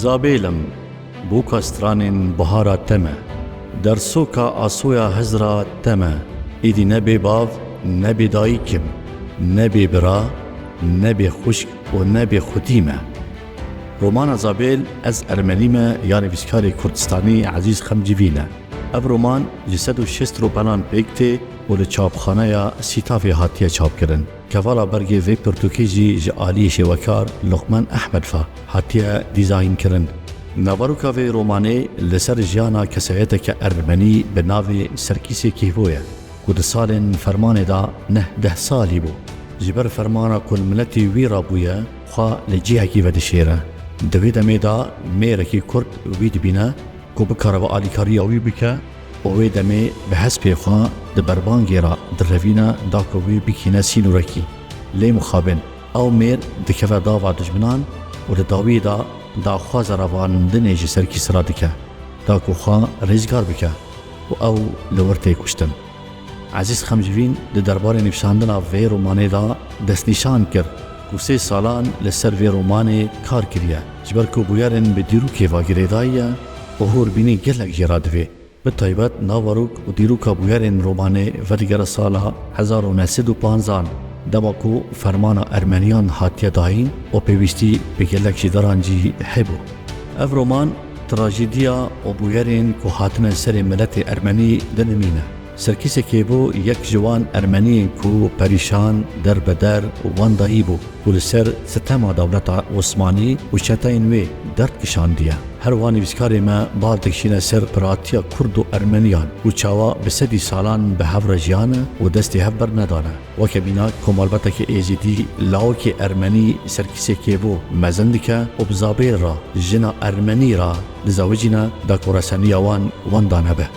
زابیلم بوکا سترانین بهارا تمه در سوکا آسویا هزرا تمه ایدی نبی باو نبی دایکم نبی برا نبی خشک و نبی خودیمه. رومان زابیل از ارمنیمه یعنی ویسکاری کردستانی عزیز خمجوینه. اف رومان جسد و شست رو بنان پیکته و لچاپخانه یا سیتافی هاتیه چاپ کرن. کوالا برگی وی پرتوکیجی جعالی شوکار لقمان احمد فا هاتیه دیزاین کرن. نواروکا وی رومانه لسر جیانا کسایت که ارمنی به ناوی سرکیسی کیهویه. کود سالن فرمان دا 10 سالی بو. جبر فرمانا کل ملتی وی رابویه خواه لجیه کی ودشیره. دوید میدا میرکی کرد وید بینه کو بکاره و آلیکاری آوی بکه اوی دمی به حسب خواه ده بربانگی را در روینا دا کوی بکینه سینو رکی لی مخابن او میر دکوه داوا دجمنان و ده داوی دا خواه زراوان دنیجی سرکی سرا دکه دا کو خواه ریزگار بکه و او لورته کشتن. عزیز خمجوین ده دربار نفساندنا وی رومانه دا دست نشان کرد کو 3 سالان لسر وی رومانه کار کریه جبر کو بویارن به دیرو که واگیره دایه و هور بینی گلک جرادوی به طیبت ناوروک و دیرو که بویارن رومانه و دیگر سالا 1915 دما کو فرمان ارمنیان هاتیه داین و پیوستی به گلک جداران جی حبو. اف رومان تراژدیا و بویارن کو هاتن سر ملت ارمنی دنمینه. سرکیسه که بو یک جوان ارمنی کو پریشان در بدر وان دایی بو و لسر ستما دولت عثمانی و چتاین وی درد کشاندیه. هر وانی ویسکاری ما بالدکشینه سر پراتیا کرد و ارمنیان و چاوا به 100 سالان به هفر جیانه و دستی هفبر ندانه و کبینا کمالبته که ایزیدی لاوک ارمنی سرکیسه که بو مزند که و بزابیل را جنا ارمنی را لزاوجینا دا کورسانی وان دانه به.